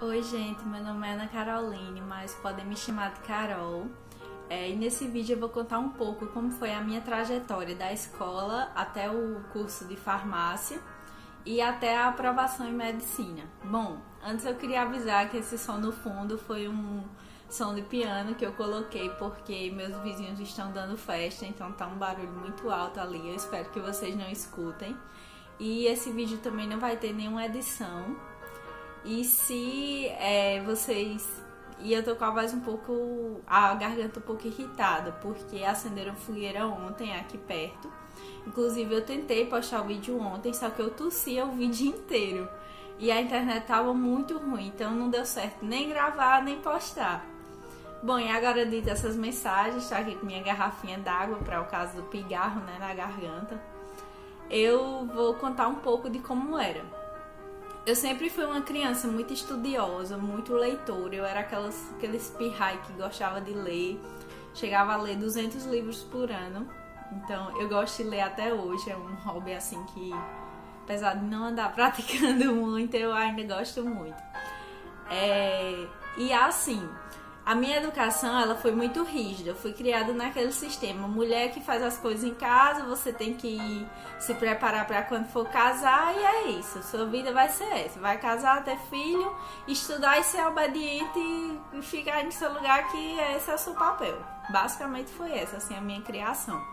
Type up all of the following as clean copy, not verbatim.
Oi gente, meu nome é Ana Caroline, mas podem me chamar de Carol. E nesse vídeo eu vou contar um pouco como foi a minha trajetória da escola até o curso de farmácia e até a aprovação em medicina. Bom, antes eu queria avisar que esse som no fundo foi um som de piano que eu coloquei porque meus vizinhos estão dando festa, então tá um barulho muito alto ali, eu espero que vocês não escutem. E esse vídeo também não vai ter nenhuma edição. E se vocês... E eu tô com a voz a garganta um pouco irritada, porque acenderam fogueira ontem aqui perto. Inclusive eu tentei postar o vídeo ontem, só que eu tossia o vídeo inteiro. E a internet tava muito ruim, então não deu certo nem gravar, nem postar. Bom, e agora dito essas mensagens, tô aqui com minha garrafinha d'água para o caso do pigarro, né, na garganta. Eu vou contar um pouco de como era. Eu sempre fui uma criança muito estudiosa, muito leitora. Eu era aqueles pirrai que gostava de ler. Chegava a ler 200 livros por ano. Então eu gosto de ler até hoje. É um hobby assim que, apesar de não andar praticando muito, eu ainda gosto muito. E assim, a minha educação ela foi muito rígida. Eu fui criada naquele sistema. Mulher que faz as coisas em casa, você tem que se preparar para quando for casar e é isso. Sua vida vai ser essa. Vai casar, ter filho, estudar e ser obediente e ficar em seu lugar que esse é o seu papel. Basicamente foi essa assim, a minha criação.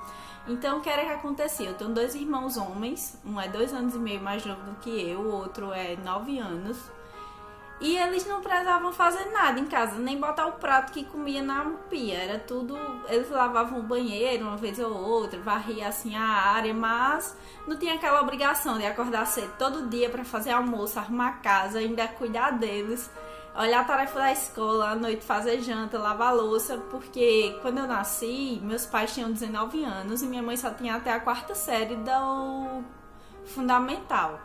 Então o que era que acontecia? Eu tenho 2 irmãos homens. Um é 2 anos e meio mais novo do que eu, o outro é 9 anos. E eles não precisavam fazer nada em casa, nem botar o prato que comia na pia. Era tudo... Eles lavavam o banheiro uma vez ou outra, varriam assim a área, mas não tinha aquela obrigação de acordar cedo todo dia para fazer almoço, arrumar a casa, ainda cuidar deles, olhar a tarefa da escola, à noite fazer janta, lavar louça, porque quando eu nasci, meus pais tinham 19 anos e minha mãe só tinha até a 4ª série do fundamental.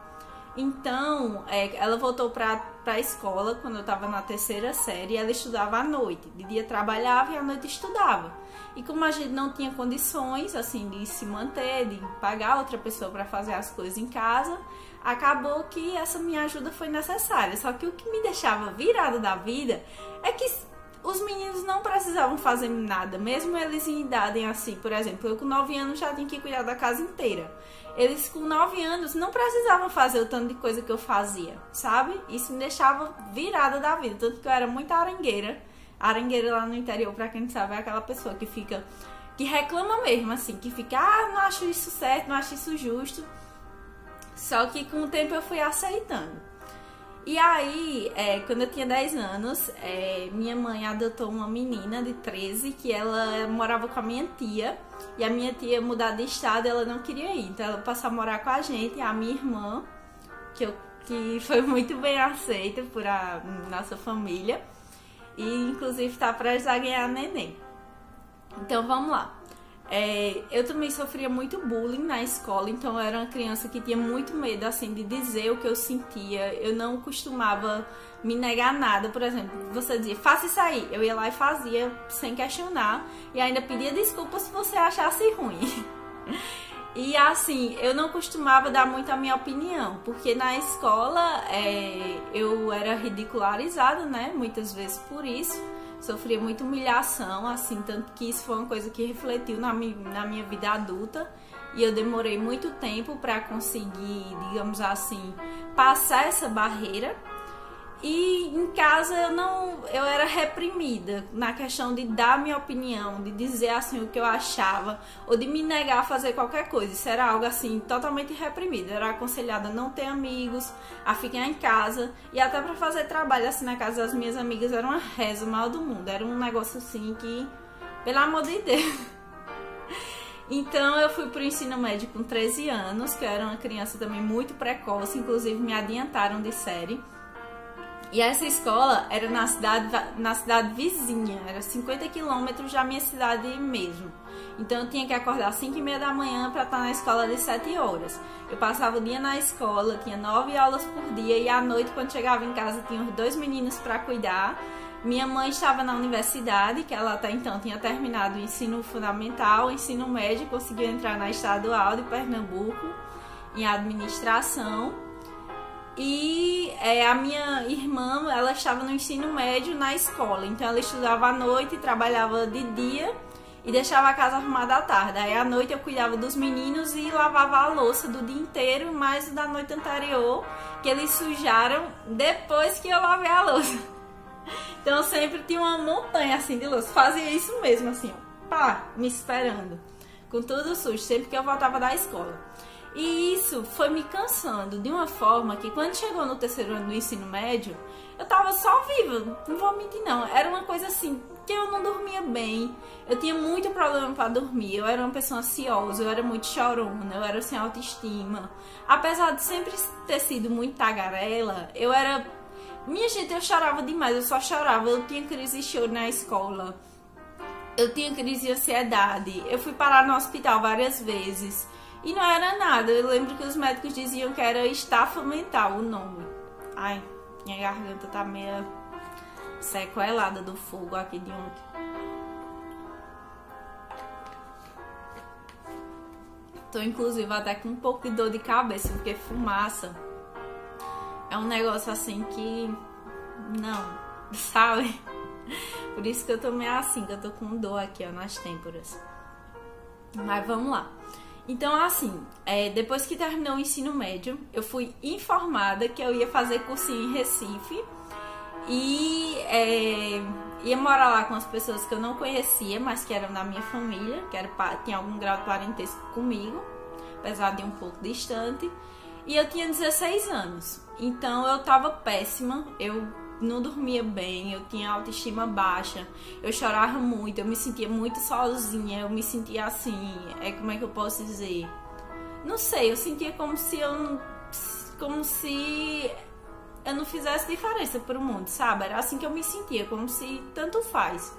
Então, ela voltou para a escola quando eu estava na 3ª série e ela estudava à noite. De dia trabalhava e à noite estudava. E como a gente não tinha condições assim de se manter, de pagar outra pessoa para fazer as coisas em casa, acabou que essa minha ajuda foi necessária. Só que o que me deixava virada da vida é que os meninos não precisavam fazer nada, mesmo eles em idade assim, por exemplo, eu com 9 anos já tinha que cuidar da casa inteira. Eles com 9 anos não precisavam fazer o tanto de coisa que eu fazia, sabe? Isso me deixava virada da vida, tanto que eu era muito arengueira. Arengueira lá no interior, pra quem não sabe, é aquela pessoa que reclama mesmo, assim, que fica, não acho isso certo, não acho isso justo. Só que com o tempo eu fui aceitando. E aí, quando eu tinha 10 anos, minha mãe adotou uma menina de 13 que ela morava com a minha tia. E a minha tia mudar de estado, ela não queria ir. Então ela passou a morar com a gente, a minha irmã, que foi muito bem aceita por a nossa família. E inclusive está prestes a ganhar neném. Então vamos lá. Eu também sofria muito bullying na escola, então eu era uma criança que tinha muito medo assim de dizer o que eu sentia. Eu não costumava me negar nada. Por exemplo, você dizia, faça isso aí, eu ia lá e fazia sem questionar e ainda pedia desculpas se você achasse ruim. E assim, eu não costumava dar muito a minha opinião, porque na escola eu era ridicularizada, né, muitas vezes por isso. Sofria muita humilhação, assim, tanto que isso foi uma coisa que refletiu na minha vida adulta. E eu demorei muito tempo para conseguir, digamos assim, passar essa barreira. E em casa eu era reprimida na questão de dar minha opinião, de dizer assim o que eu achava, ou de me negar a fazer qualquer coisa. Isso era algo assim totalmente reprimido. Eu era aconselhada a não ter amigos, a ficar em casa e até para fazer trabalho assim na casa das minhas amigas era uma reza, o mal do mundo. Era um negócio assim que, pelo amor de Deus. Então eu fui pro ensino médio com 13 anos, que eu era uma criança também muito precoce, inclusive me adiantaram de série. E essa escola era na cidade vizinha, era 50 quilômetros da minha cidade mesmo. Então eu tinha que acordar às 5h30 da manhã para estar na escola de 7 horas. Eu passava o dia na escola, tinha 9 aulas por dia e à noite, quando chegava em casa, tinha os 2 meninos para cuidar. Minha mãe estava na universidade, que ela até então tinha terminado o ensino fundamental, o ensino médio, conseguiu entrar na estadual de Pernambuco, em administração. E a minha irmã, ela estava no ensino médio na escola, então ela estudava à noite, trabalhava de dia e deixava a casa arrumada à tarde. Aí à noite eu cuidava dos meninos e lavava a louça do dia inteiro, mais da noite anterior, que eles sujaram depois que eu lavei a louça. Então eu sempre tinha uma montanha assim de louça, fazia isso mesmo assim, ó, pá, me esperando, com tudo sujo, sempre que eu voltava da escola. E isso foi me cansando de uma forma que quando chegou no terceiro ano do ensino médio, eu tava só viva, não vou mentir não, era uma coisa assim, que eu não dormia bem, eu tinha muito problema pra dormir, eu era uma pessoa ansiosa, eu era muito chorona, eu era sem autoestima. Apesar de sempre ter sido muito tagarela, eu era... Minha gente, eu chorava demais, eu só chorava, eu tinha crise de choro na escola, eu tinha crise de ansiedade, eu fui parar no hospital várias vezes e não era nada. Eu lembro que os médicos diziam que era estafa mental o nome. Ai, minha garganta tá meio sequelada do fogo aqui de ontem. Tô inclusive até com um pouco de dor de cabeça, porque fumaça é um negócio assim que... não, sabe? Por isso que eu tô meio assim, que eu tô com dor aqui, ó, nas têmporas. Mas vamos lá. Então, assim, depois que terminou o ensino médio, eu fui informada que eu ia fazer cursinho em Recife. E ia morar lá com as pessoas que eu não conhecia, mas que eram da minha família, que tinha algum grau de parentesco comigo, apesar de um pouco distante. E eu tinha 16 anos, então eu tava péssima, eu não dormia bem, eu tinha autoestima baixa, eu chorava muito, eu me sentia muito sozinha, eu me sentia assim, como é que eu posso dizer? Não sei, eu sentia como se eu não fizesse diferença pro mundo, sabe? Era assim que eu me sentia, como se tanto faz.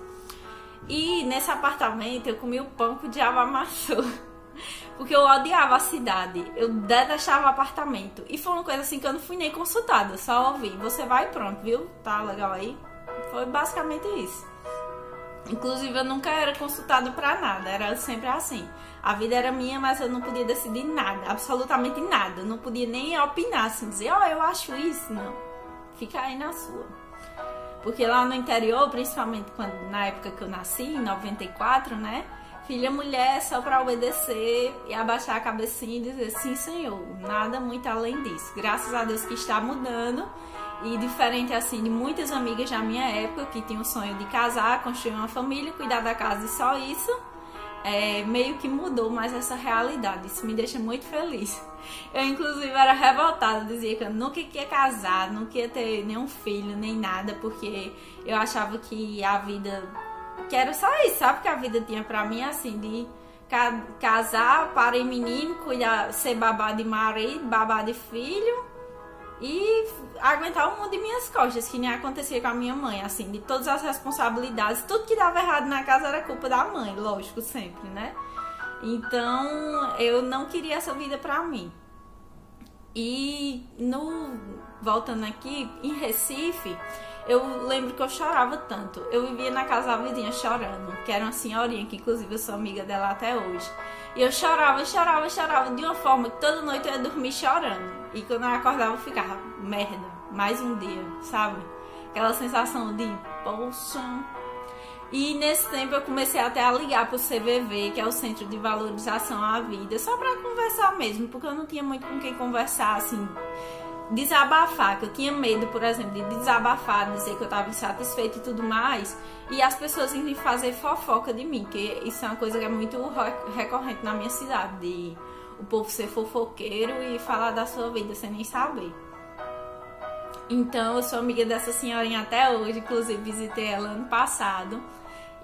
E nesse apartamento eu comia o pão que o diabo amassou. Porque eu odiava a cidade, eu detestava o apartamento. E foi uma coisa assim que eu não fui nem consultada, só ouvi, você vai e pronto, viu? Tá legal aí? Foi basicamente isso. Inclusive eu nunca era consultada pra nada, era sempre assim. A vida era minha, mas eu não podia decidir nada, absolutamente nada. Eu não podia nem opinar, assim, dizer, ó, eu acho isso, não. Fica aí na sua. Porque lá no interior, principalmente na época que eu nasci, em 94, né? Filha mulher só pra obedecer e abaixar a cabecinha e dizer sim, senhor. Nada muito além disso. Graças a Deus que está mudando. E diferente assim de muitas amigas da minha época que tinham o sonho de casar, construir uma família, cuidar da casa e só isso, meio que mudou mais essa realidade. Isso me deixa muito feliz. Eu inclusive era revoltada, dizia que eu nunca ia casar, nunca ia ter nenhum filho, nem nada, porque eu achava que a vida... que era só isso, sabe? Que a vida tinha pra mim assim, de casar, parir menino, cuidar, ser babá de marido, babá de filho e aguentar o mundo de minhas costas, que nem acontecia com a minha mãe, assim, de todas as responsabilidades, tudo que dava errado na casa era culpa da mãe, lógico, sempre, né? Então, eu não queria essa vida pra mim. E voltando aqui, em Recife, eu lembro que eu chorava tanto. Eu vivia na casa da vizinha chorando, que era uma senhorinha, que inclusive eu sou amiga dela até hoje. E eu chorava de uma forma que toda noite eu ia dormir chorando. E quando eu acordava eu ficava, merda, mais um dia, sabe? Aquela sensação de, poxa... E nesse tempo eu comecei até a ligar pro CVV, que é o Centro de Valorização à Vida, só pra conversar mesmo, porque eu não tinha muito com quem conversar, assim... desabafar, que eu tinha medo, por exemplo, de desabafar, dizer que eu estava insatisfeita e tudo mais, e as pessoas irem fazer fofoca de mim, que isso é uma coisa que é muito recorrente na minha cidade, de o povo ser fofoqueiro e falar da sua vida sem nem saber. Então eu sou amiga dessa senhorinha até hoje, inclusive visitei ela ano passado,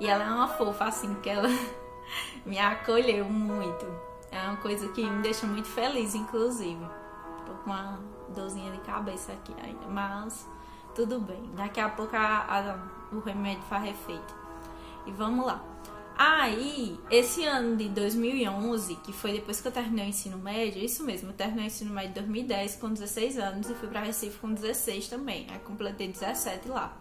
e ela é uma fofa, assim, que ela me acolheu muito. É uma coisa que me deixa muito feliz, inclusive. Tô com uma dorzinha de cabeça aqui ainda, mas tudo bem. Daqui a pouco o remédio faz efeito. E vamos lá. Aí, esse ano de 2011, que foi depois que eu terminei o ensino médio, isso mesmo, eu terminei o ensino médio em 2010 com 16 anos e fui pra Recife com 16 também. Aí completei 17 lá.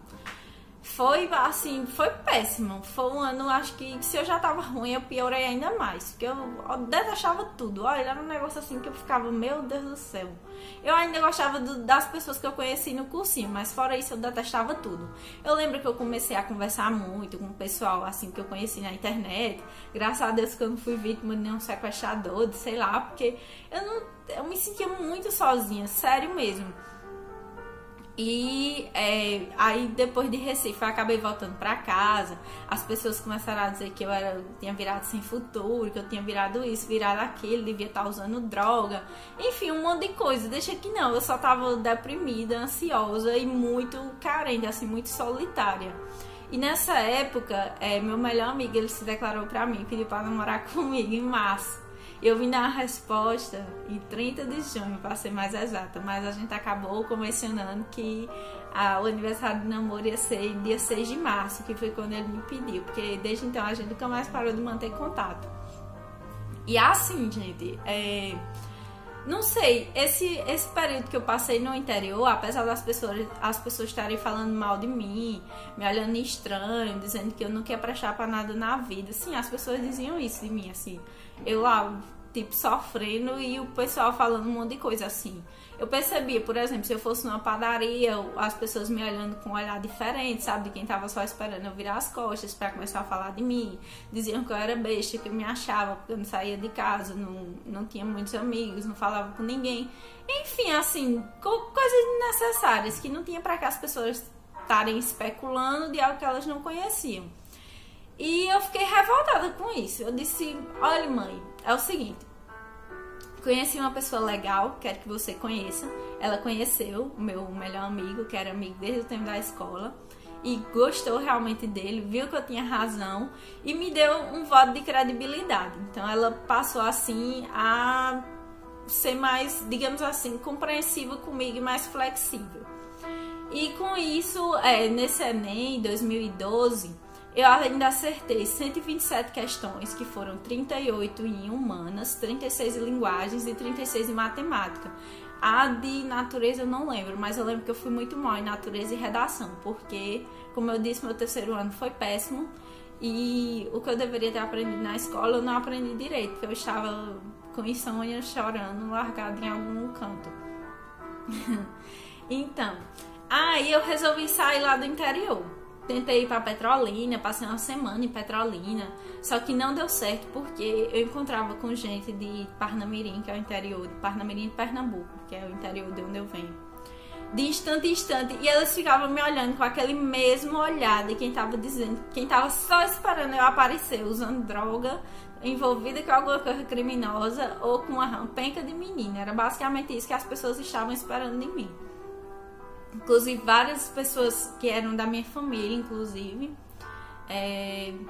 Foi assim, foi péssimo. Foi um ano, acho que se eu já tava ruim, eu piorei ainda mais. Porque eu detestava tudo. Olha, era um negócio assim que eu ficava, meu Deus do céu. Eu ainda gostava das pessoas que eu conheci no cursinho, mas fora isso eu detestava tudo. Eu lembro que eu comecei a conversar muito com o pessoal assim que eu conheci na internet. Graças a Deus que eu não fui vítima de nenhum sequestrador, de sei lá, porque eu me sentia muito sozinha, sério mesmo. E aí depois de Recife eu acabei voltando pra casa. As pessoas começaram a dizer que eu tinha virado sem futuro, que eu tinha virado isso, virado aquilo, devia estar usando droga. Enfim, um monte de coisa. Deixa que não, eu só tava deprimida, ansiosa e muito carente, assim, muito solitária. E nessa época, meu melhor amigo, ele se declarou pra mim, pediu pra namorar comigo em março. Eu vim dar a resposta em 30 de junho, para ser mais exata, mas a gente acabou convencionando que o aniversário de namoro ia ser dia 6 de março, que foi quando ele me pediu, porque desde então a gente nunca mais parou de manter contato. E assim, gente, não sei, esse período que eu passei no interior, apesar das pessoas estarem falando mal de mim, me olhando estranho, dizendo que eu não queria prestar pra nada na vida, sim, as pessoas diziam isso de mim, assim, eu lá, tipo, sofrendo e o pessoal falando um monte de coisa assim. Eu percebia, por exemplo, se eu fosse numa padaria, as pessoas me olhando com um olhar diferente, sabe? De quem tava só esperando eu virar as costas pra começar a falar de mim. Diziam que eu era besta, que eu me achava, porque eu não saía de casa, não tinha muitos amigos, não falava com ninguém. Enfim, assim, coisas desnecessárias que não tinha pra que as pessoas estarem especulando de algo que elas não conheciam. E eu fiquei revoltada com isso. Eu disse, olha mãe, é o seguinte, conheci uma pessoa legal, quero que você conheça. Ela conheceu o meu melhor amigo, que era amigo desde o tempo da escola, e gostou realmente dele, viu que eu tinha razão e me deu um voto de credibilidade. Então ela passou assim a ser mais, digamos assim, compreensiva comigo e mais flexível. E com isso, nesse Enem 2012, eu ainda acertei 127 questões, que foram 38 em humanas, 36 em linguagens e 36 em matemática. A de natureza eu não lembro, mas eu lembro que eu fui muito mal em natureza e redação, porque, como eu disse, meu terceiro ano foi péssimo e o que eu deveria ter aprendido na escola eu não aprendi direito, porque eu estava com insônia, chorando, largada em algum canto. Então, aí eu resolvi sair lá do interior. Tentei ir para Petrolina, passei uma semana em Petrolina, só que não deu certo porque eu encontrava com gente de Parnamirim, que é o interior de Parnamirim de Pernambuco, que é o interior de onde eu venho, de instante em instante, e elas ficavam me olhando com aquele mesmo olhar de quem tava dizendo, quem tava só esperando eu aparecer usando droga, envolvida com alguma coisa criminosa ou com uma penca de menina. Era basicamente isso que as pessoas estavam esperando de mim. Inclusive várias pessoas que eram da minha família, inclusive,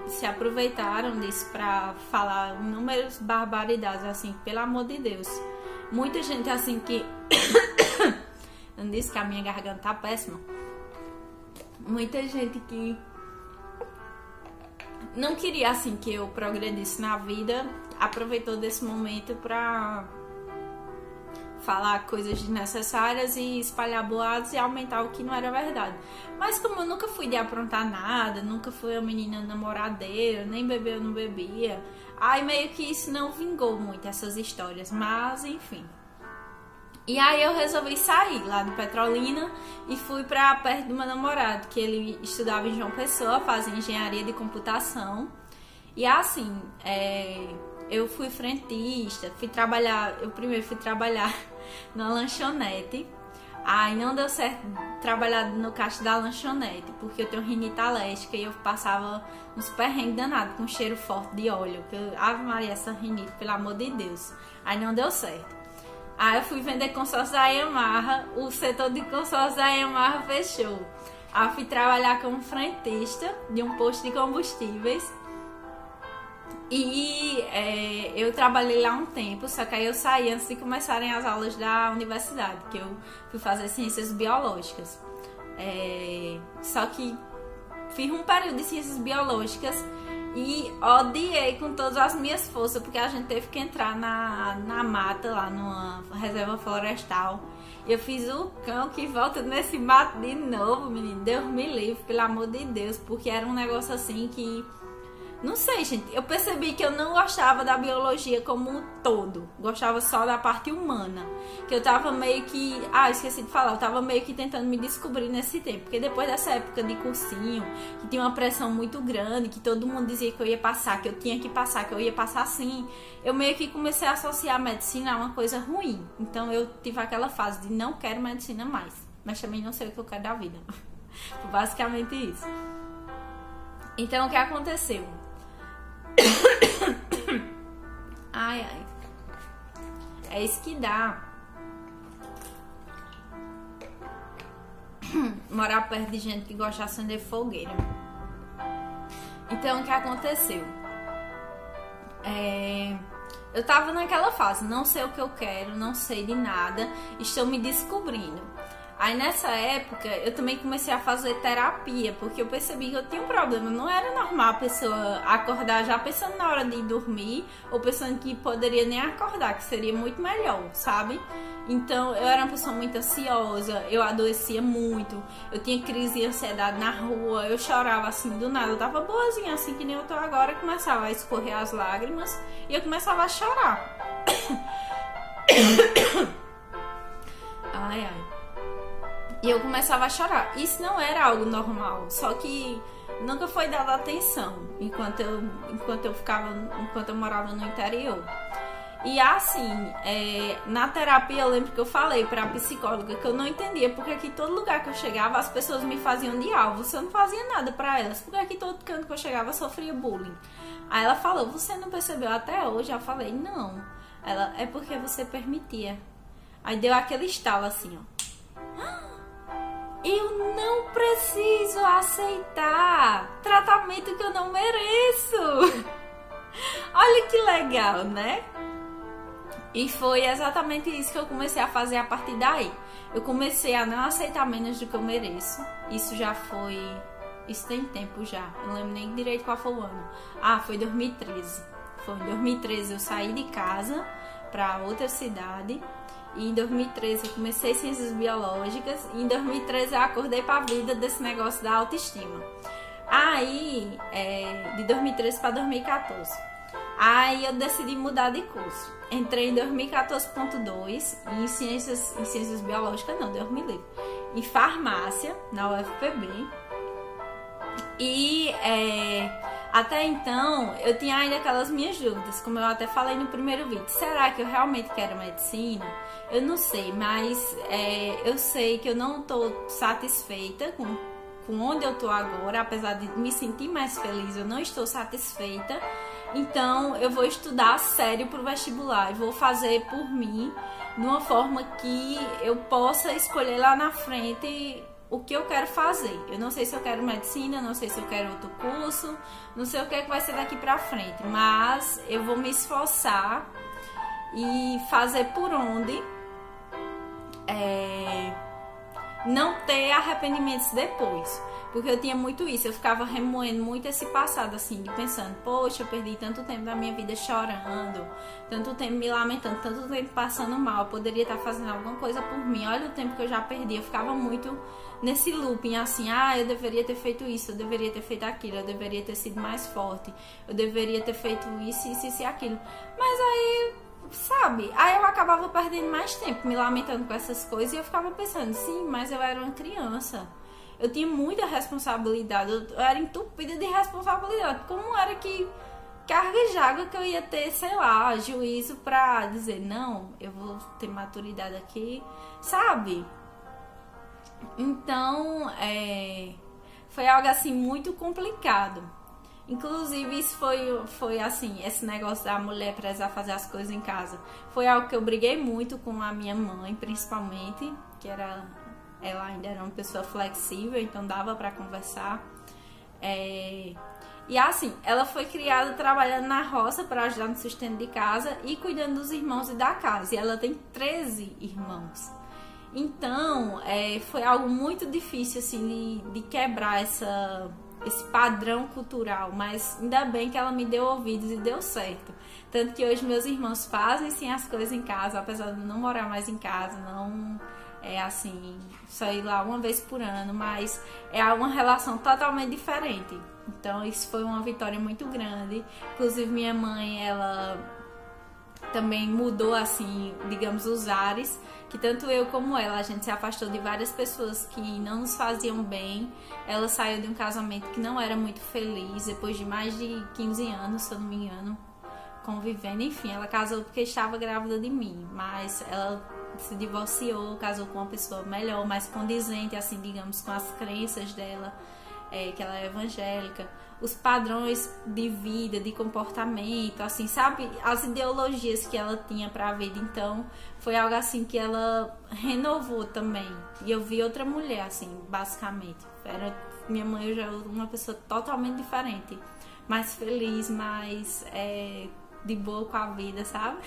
se aproveitaram disso pra falar inúmeras barbaridades, assim, pelo amor de Deus. Muita gente assim que... Eu não disse que a minha garganta tá péssima. Muita gente que não queria assim que eu progredisse na vida, aproveitou desse momento pra falar coisas desnecessárias e espalhar boatos e aumentar o que não era verdade. Mas como eu nunca fui de aprontar nada, nunca fui uma menina namoradeira, nem beber eu não bebia, aí meio que isso não vingou muito, essas histórias, mas enfim. E aí eu resolvi sair lá de Petrolina e fui pra perto do meu namorado, que ele estudava em João Pessoa, fazia engenharia de computação. E assim, eu fui frentista, eu primeiro fui trabalhar na lanchonete. Aí não deu certo trabalhar no caixa da lanchonete, porque eu tenho rinite alérgica e eu passava uns perrengues danados com cheiro forte de óleo. Ave Maria, essa rinite, pelo amor de Deus. Aí não deu certo. Aí eu fui vender consórcio da Yamaha, o setor de consórcio da Yamaha fechou. Aí eu fui trabalhar como frentista de um posto de combustíveis. E eu trabalhei lá um tempo, só que aí eu saí antes de começarem as aulas da universidade, que eu fui fazer ciências biológicas. Só que fiz um período de ciências biológicas e odiei com todas as minhas forças, porque a gente teve que entrar na mata, lá numa reserva florestal. E eu fiz o cão que volta nesse mato de novo, menino. Deus me livre, pelo amor de Deus. Porque era um negócio assim que... Não sei, gente. Eu percebi que eu não gostava da biologia como um todo. Gostava só da parte humana. Que eu tava meio que... esqueci de falar. Eu tava meio que tentando me descobrir nesse tempo. Porque depois dessa época de cursinho, que tinha uma pressão muito grande, que todo mundo dizia que eu ia passar, que eu tinha que passar, que eu ia passar sim, eu meio que comecei a associar a medicina a uma coisa ruim. Então eu tive aquela fase de não quero medicina mais. Mas também não sei o que eu quero da vida. Basicamente isso. Então o que aconteceu? Ai. É isso que dá morar perto de gente que gosta de acender fogueira. Então o que aconteceu? Eu tava naquela fase, não sei o que eu quero, não sei de nada, estou me descobrindo. Aí nessa época eu também comecei a fazer terapia, porque eu percebi que eu tinha um problema. Não era normal a pessoa acordar já pensando na hora de ir dormir, ou pensando que poderia nem acordar, que seria muito melhor, sabe? Então eu era uma pessoa muito ansiosa, eu adoecia muito, eu tinha crise de ansiedade na rua, eu chorava assim do nada, eu tava boazinha assim que nem eu tô agora, começava a escorrer as lágrimas e eu começava a chorar. Ai. E eu começava a chorar. Isso não era algo normal, só que nunca foi dada atenção enquanto eu morava no interior. E assim, na terapia eu lembro que eu falei pra psicóloga que eu não entendia porque aqui todo lugar que eu chegava as pessoas me faziam de alvo, eu não fazia nada pra elas, porque aqui todo canto que eu chegava eu sofria bullying. Aí ela falou, você não percebeu até hoje? Eu falei, não. Ela, é porque você permitia. Aí deu aquele estalo assim, ó. Eu não preciso aceitar tratamento que eu não mereço. Olha que legal, né? E foi exatamente isso que eu comecei a fazer a partir daí. Eu comecei a não aceitar menos do que eu mereço. Isso já foi... Isso tem tempo já. Eu não lembro nem direito qual foi o ano. Foi 2013. Foi em 2013 eu saí de casa pra outra cidade. E em 2013 eu comecei ciências biológicas. E em 2013 eu acordei pra vida desse negócio da autoestima. Aí, de 2013 para 2014. Aí eu decidi mudar de curso. Entrei em 2014.2 em ciências biológicas, não, Deus me livre. Em farmácia, na UFPB. E até então eu tinha ainda aquelas minhas dúvidas, como eu até falei no primeiro vídeo. Será que eu realmente quero medicina? Eu não sei, mas eu sei que eu não estou satisfeita com onde eu estou agora. Apesar de me sentir mais feliz, eu não estou satisfeita. Então eu vou estudar sério para o vestibular e vou fazer por mim de uma forma que eu possa escolher lá na frente o que eu quero fazer. Eu não sei se eu quero medicina, não sei se eu quero outro curso, não sei o que é que vai ser daqui pra frente, mas eu vou me esforçar e fazer por onde não ter arrependimentos depois. Porque eu tinha muito isso, eu ficava remoendo muito esse passado, assim, de pensando, poxa, eu perdi tanto tempo da minha vida chorando, tanto tempo me lamentando, tanto tempo passando mal, eu poderia estar fazendo alguma coisa por mim, olha o tempo que eu já perdi. Eu ficava muito nesse looping, assim, eu deveria ter feito isso, eu deveria ter feito aquilo, eu deveria ter sido mais forte, eu deveria ter feito isso e aquilo. Mas aí, sabe, aí eu acabava perdendo mais tempo me lamentando com essas coisas e eu ficava pensando, sim, mas eu era uma criança. Eu tinha muita responsabilidade, eu era entupida de responsabilidade. Como era que carga que eu ia ter, sei lá, juízo pra dizer, não, eu vou ter maturidade aqui, sabe? Então, foi algo assim muito complicado. Inclusive, isso foi assim, esse negócio da mulher precisar fazer as coisas em casa. Foi algo que eu briguei muito com a minha mãe, principalmente, que ela ainda era uma pessoa flexível, então dava pra conversar. E assim, ela foi criada trabalhando na roça para ajudar no sustento de casa e cuidando dos irmãos e da casa. E ela tem 13 irmãos. Então, foi algo muito difícil assim de quebrar esse padrão cultural. Mas ainda bem que ela me deu ouvidos e deu certo. Tanto que hoje meus irmãos fazem sim as coisas em casa, apesar de não morar mais em casa, é assim, só ir lá uma vez por ano, mas é uma relação totalmente diferente. Então isso foi uma vitória muito grande. Inclusive minha mãe, ela também mudou assim, digamos, os ares, que tanto eu como ela, a gente se afastou de várias pessoas que não nos faziam bem. Ela saiu de um casamento que não era muito feliz, depois de mais de 15 anos, se eu não me engano, convivendo. Enfim, ela casou porque estava grávida de mim, mas ela se divorciou, casou com uma pessoa melhor, mais condizente, assim, digamos, com as crenças dela, que ela é evangélica. Os padrões de vida, de comportamento, assim, sabe? As ideologias que ela tinha para a vida. Então, foi algo assim que ela renovou também. E eu vi outra mulher, assim, basicamente. Minha mãe já é uma pessoa totalmente diferente. Mais feliz, mais de boa com a vida, sabe?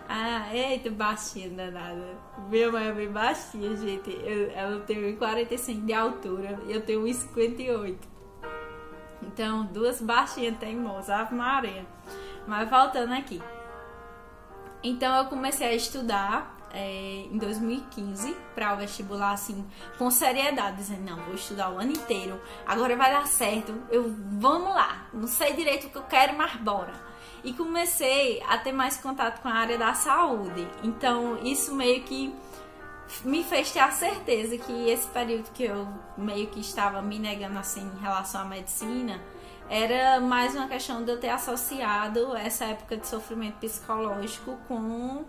Ah, eita, baixinha danada. Minha mãe é bem baixinha, gente. Ela tem 1,45 de altura e eu tenho 1,58. Então, duas baixinhas teimosas, Ave Maria. Mas voltando aqui. Então, eu comecei a estudar em 2015 para o vestibular, assim, com seriedade, dizendo, não, vou estudar o ano inteiro, agora vai dar certo, vamos lá, não sei direito o que eu quero, mas bora. E comecei a ter mais contato com a área da saúde. Então, isso meio que me fez ter a certeza que esse período que eu meio que estava me negando assim em relação à medicina era mais uma questão de eu ter associado essa época de sofrimento psicológico com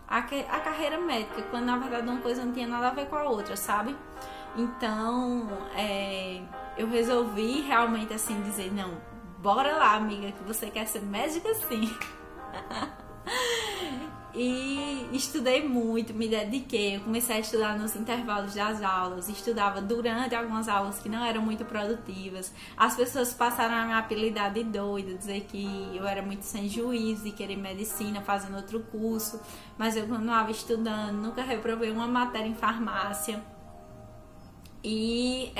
a carreira médica, quando na verdade uma coisa não tinha nada a ver com a outra, sabe? Então, eu resolvi realmente assim dizer, não, bora lá, amiga, que você quer ser médica sim. E estudei muito, me dediquei, eu comecei a estudar nos intervalos das aulas, estudava durante algumas aulas que não eram muito produtivas. As pessoas passaram a me apelidar de doida, dizer que eu era muito sem juízo de querer medicina, fazendo outro curso, mas eu continuava estudando, nunca reprovei uma matéria em farmácia. E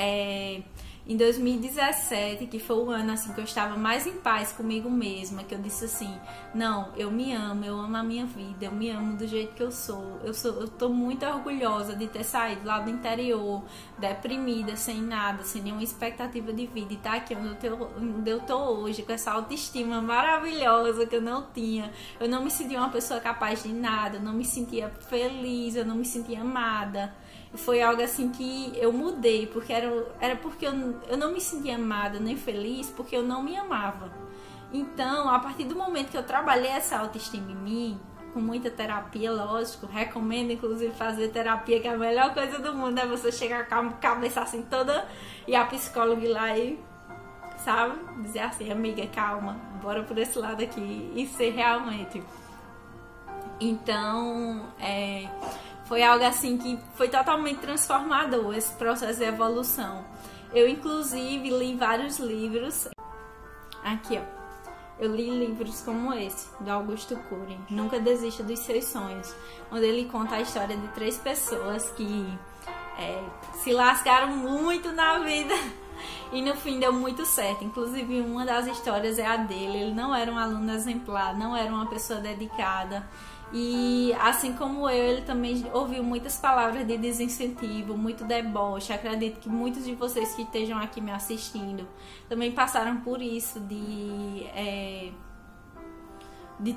em 2017, que foi o ano assim que eu estava mais em paz comigo mesma, que eu disse assim, não, eu me amo, eu amo a minha vida, eu me amo do jeito que eu sou. Eu tô muito orgulhosa de ter saído lá do interior, deprimida, sem nada, sem nenhuma expectativa de vida, e tá aqui onde eu tô hoje, com essa autoestima maravilhosa que eu não tinha. Eu não me sentia uma pessoa capaz de nada, eu não me sentia feliz, eu não me sentia amada. Foi algo assim que eu mudei, porque era porque eu não me sentia amada nem feliz, porque eu não me amava. Então, a partir do momento que eu trabalhei essa autoestima em mim, com muita terapia, lógico, recomendo inclusive fazer terapia, que a melhor coisa do mundo é você chegar com a cabeça assim toda e a psicóloga ir lá e, sabe, dizer assim, amiga, calma, bora por esse lado aqui e ser realmente. Então, foi algo assim que foi totalmente transformador, esse processo de evolução. Eu, inclusive, li vários livros. Aqui, ó. Eu li livros como esse, do Augusto Cury, Nunca Desista dos Seus Sonhos, onde ele conta a história de 3 pessoas que se lascaram muito na vida e no fim deu muito certo. Inclusive, uma das histórias é a dele. Ele não era um aluno exemplar, não era uma pessoa dedicada. E assim como eu, ele também ouviu muitas palavras de desincentivo, muito deboche. Acredito que muitos de vocês que estejam aqui me assistindo também passaram por isso, de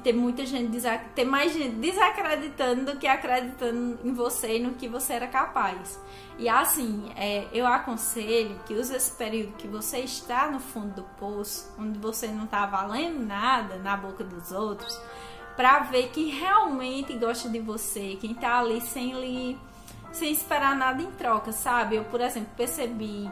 ter muita gente, ter mais gente desacreditando do que acreditando em você e no que você era capaz. E assim, eu aconselho que use esse período que você está no fundo do poço, onde você não está valendo nada na boca dos outros, pra ver quem realmente gosta de você, quem tá ali sem esperar nada em troca, sabe? Eu, por exemplo, percebi,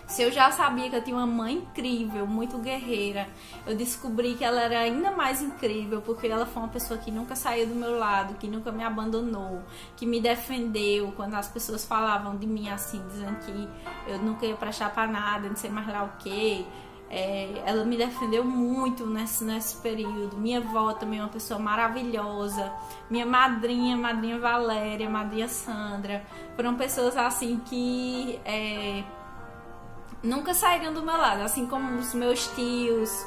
se eu já sabia que eu tinha uma mãe incrível, muito guerreira, eu descobri que ela era ainda mais incrível, porque ela foi uma pessoa que nunca saiu do meu lado, que nunca me abandonou, que me defendeu quando as pessoas falavam de mim assim, dizendo que eu nunca ia prestar pra nada, não sei mais lá o que. Ela me defendeu muito nesse período. Minha avó também é uma pessoa maravilhosa. Minha madrinha Valéria, madrinha Sandra, foram pessoas assim que nunca saíram do meu lado, assim como os meus tios,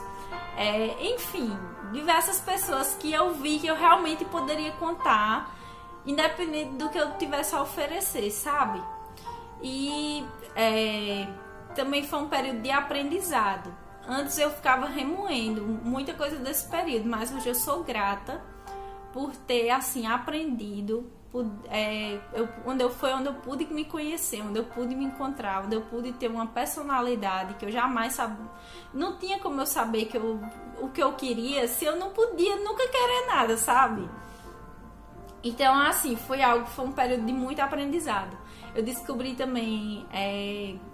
enfim, diversas pessoas que eu vi que eu realmente poderia contar independente do que eu tivesse a oferecer, sabe? E também foi um período de aprendizado. Antes eu ficava remoendo muita coisa desse período, mas hoje eu sou grata por ter, assim, aprendido, onde eu pude me conhecer, onde eu pude me encontrar, onde eu pude ter uma personalidade que eu jamais sabia. Não tinha como eu saber o que eu queria se eu não podia nunca querer nada, sabe? Então, assim, foi um período de muito aprendizado. Eu descobri também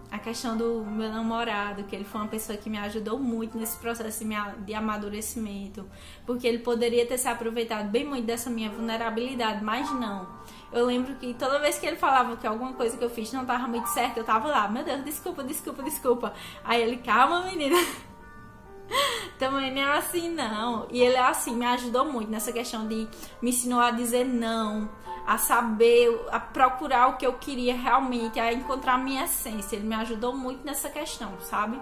a questão do meu namorado, que ele foi uma pessoa que me ajudou muito nesse processo de amadurecimento, porque ele poderia ter se aproveitado bem muito dessa minha vulnerabilidade, mas não. Eu lembro que toda vez que ele falava que alguma coisa que eu fiz não estava muito certa, eu tava lá, meu Deus, desculpa. Aí ele, calma, menina. Também não é assim, não. E ele, assim, me ajudou muito nessa questão de me ensinou a dizer não, a saber, a procurar o que eu queria realmente, a encontrar a minha essência. Ele me ajudou muito nessa questão, sabe?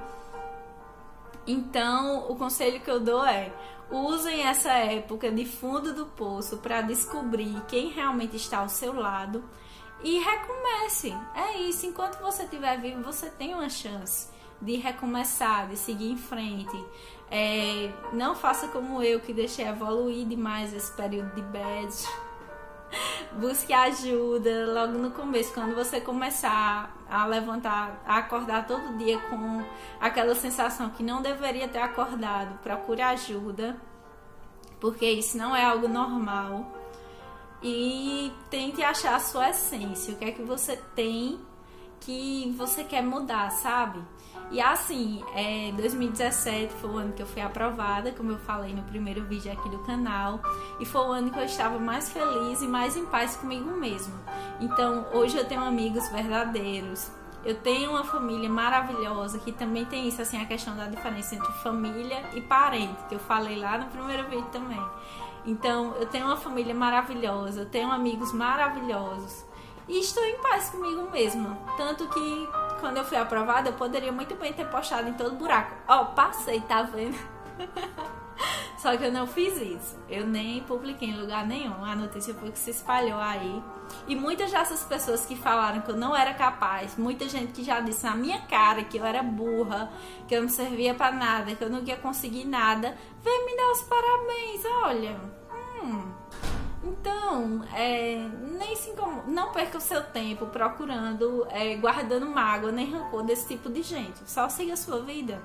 Então, o conselho que eu dou é: usem essa época de fundo do poço para descobrir quem realmente está ao seu lado e recomece. É isso, enquanto você estiver vivo, você tem uma chance de recomeçar, de seguir em frente. Não faça como eu, que deixei evoluir demais esse período de bad. Busque ajuda logo no começo, quando você começar a levantar, a acordar todo dia com aquela sensação que não deveria ter acordado. Procure ajuda, porque isso não é algo normal. E tente achar a sua essência, o que é que você tem que você quer mudar, sabe? E assim, 2017 foi o ano que eu fui aprovada, como eu falei no primeiro vídeo aqui do canal, e foi o ano que eu estava mais feliz e mais em paz comigo mesma. Então, hoje eu tenho amigos verdadeiros, eu tenho uma família maravilhosa, que também tem isso, assim, a questão da diferença entre família e parente, que eu falei lá no primeiro vídeo também. Então, eu tenho uma família maravilhosa, eu tenho amigos maravilhosos, e estou em paz comigo mesma. Tanto que quando eu fui aprovada, eu poderia muito bem ter postado em todo buraco. Passei, tá vendo? Só que eu não fiz isso. Eu nem publiquei em lugar nenhum. A notícia foi que se espalhou aí. E muitas dessas pessoas que falaram que eu não era capaz, muita gente que já disse na minha cara que eu era burra, que eu não servia pra nada, que eu não ia conseguir nada, veio me dar os parabéns. Olha, então, nem se não perca o seu tempo procurando, guardando mágoa nem rancor desse tipo de gente. Só siga a sua vida.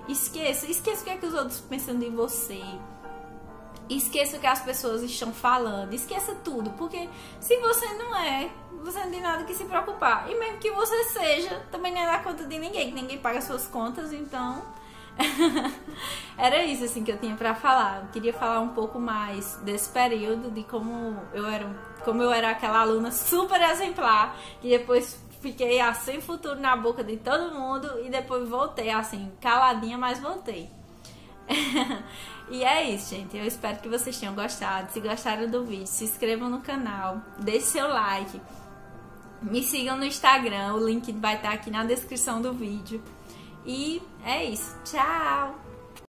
Esqueça o que é que os outros pensam de você. Esqueça o que as pessoas estão falando. Esqueça tudo, porque se você não tem nada que se preocupar. E mesmo que você seja, também não é dar conta de ninguém, que ninguém paga suas contas, então... Era isso, assim, que eu tinha pra falar. Eu queria falar um pouco mais desse período, de como eu era aquela aluna super exemplar, que depois fiquei sem futuro na boca de todo mundo, e depois voltei, assim, caladinha, mas voltei. E é isso, gente. Eu espero que vocês tenham gostado. Se gostaram do vídeo, se inscrevam no canal, deixe seu like, me sigam no Instagram, o link vai estar aqui na descrição do vídeo. E é isso. Tchau!